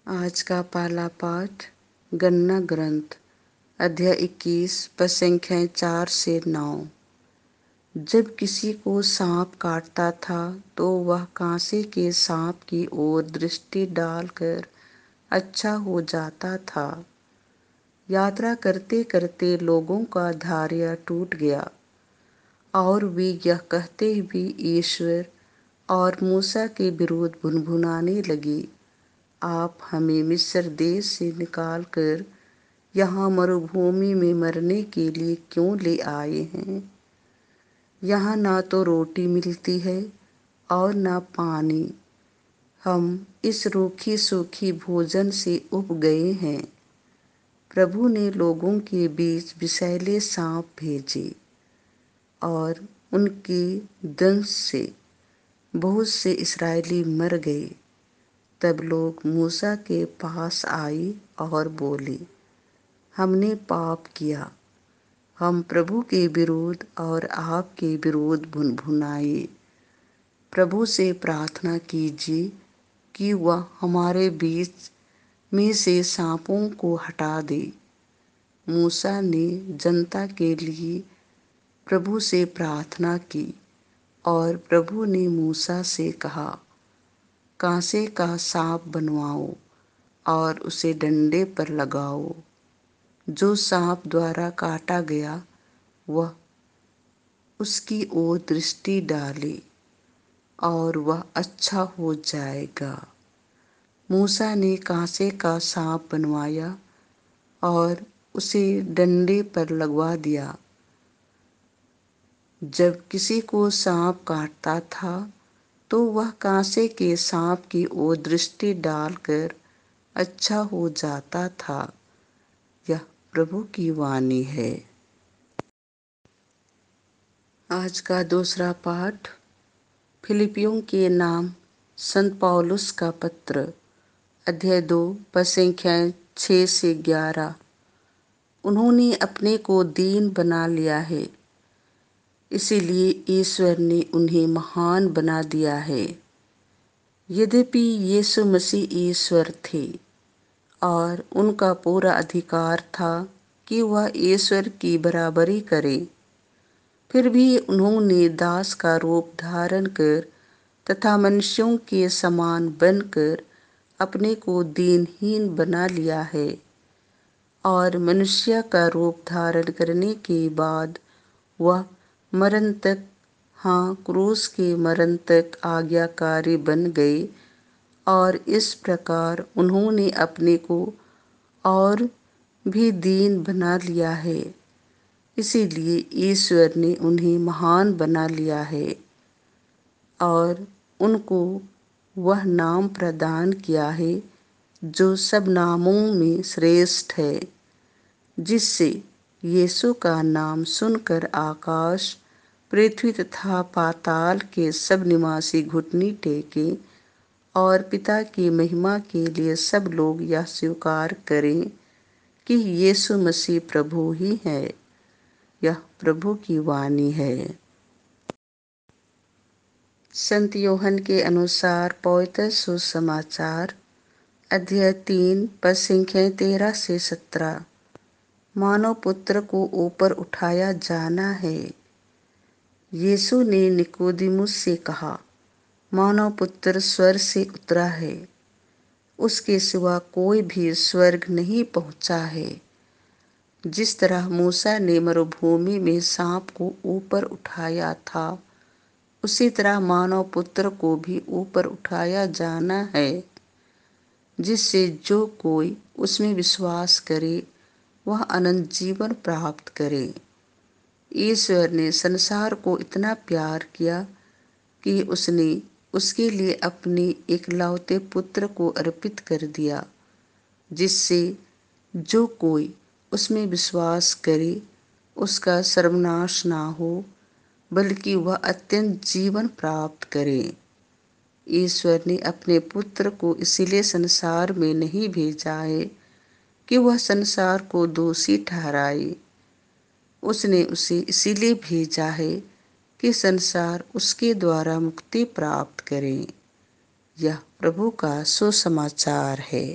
आज का पहला पाठ गणना ग्रंथ अध्याय 21 पद संख्याएं 4 से 9। जब किसी को सांप काटता था तो वह कांसे के सांप की ओर दृष्टि डालकर अच्छा हो जाता था। यात्रा करते करते लोगों का धैर्य टूट गया और वे यह कहते हुए ईश्वर और मूसा के विरुद्ध भुनभुनाने लगे, आप हमें मिस्र देश से निकालकर यहाँ मरुभूमि में मरने के लिए क्यों ले आए हैं? यहाँ ना तो रोटी मिलती है और ना पानी। हम इस रूखी सूखी भोजन से उब गए हैं। प्रभु ने लोगों के बीच विषैले सांप भेजे और उनके दंश से बहुत से इस्राएली मर गए। तब लोग मूसा के पास आए और बोले, हमने पाप किया, हम प्रभु के विरुद्ध और आपके विरुद्ध भुनभुनाए। प्रभु से प्रार्थना कीजिए कि वह हमारे बीच में से सांपों को हटा दे। मूसा ने जनता के लिए प्रभु से प्रार्थना की और प्रभु ने मूसा से कहा, कांसे का सांप बनवाओ और उसे डंडे पर लगाओ। जो सांप द्वारा काटा गया वह उसकी ओर दृष्टि डाले और वह अच्छा हो जाएगा। मूसा ने कांसे का सांप बनवाया और उसे डंडे पर लगवा दिया। जब किसी को सांप काटता था तो वह कांसे के सांप की ओर दृष्टि डालकर अच्छा हो जाता था। यह प्रभु की वाणी है। आज का दूसरा पाठ फिलिपियों के नाम संत पौलुस का पत्र अध्याय 2 पद संख्याएं 6 से 11। उन्होंने अपने को दीन बना लिया है, इसीलिए ईश्वर ने उन्हें महान बना दिया है। यद्यपि यीशु मसीह ईश्वर थे और उनका पूरा अधिकार था कि वह ईश्वर की बराबरी करें, फिर भी उन्होंने दास का रूप धारण कर तथा मनुष्यों के समान बनकर अपने को दीनहीन बना लिया है। और मनुष्य का रूप धारण करने के बाद वह मरण तक, हाँ क्रूस के मरण तक आज्ञाकारी बन गए। और इस प्रकार उन्होंने अपने को और भी दीन बना लिया है, इसीलिए ईश्वर ने उन्हें महान बना लिया है और उनको वह नाम प्रदान किया है जो सब नामों में श्रेष्ठ है, जिससे यीशु का नाम सुनकर आकाश, पृथ्वी तथा पाताल के सब निवासी घुटने टेके और पिता की महिमा के लिए सब लोग यह स्वीकार करें कि यीशु मसीह प्रभु ही है। यह प्रभु की वाणी है। संत यूहन्ना के अनुसार पवित्र सुसमाचार अध्याय 3 पद संख्या 13 से 17। मानव पुत्र को ऊपर उठाया जाना है। यीशु ने निकोदेमुस से कहा, मानव पुत्र स्वर्ग से उतरा है, उसके सिवा कोई भी स्वर्ग नहीं पहुंचा है। जिस तरह मूसा ने मरुभूमि में सांप को ऊपर उठाया था, उसी तरह मानव पुत्र को भी ऊपर उठाया जाना है, जिससे जो कोई उसमें विश्वास करे वह अनंत जीवन प्राप्त करे। ईश्वर ने संसार को इतना प्यार किया कि उसने उसके लिए अपने एकलौते पुत्र को अर्पित कर दिया, जिससे जो कोई उसमें विश्वास करे उसका सर्वनाश ना हो, बल्कि वह अत्यंत जीवन प्राप्त करे। ईश्वर ने अपने पुत्र को इसीलिए संसार में नहीं भेजा है कि वह संसार को दोषी ठहराए। उसने उसे इसीलिए भेजा है कि संसार उसके द्वारा मुक्ति प्राप्त करे। यह प्रभु का सुसमाचार है।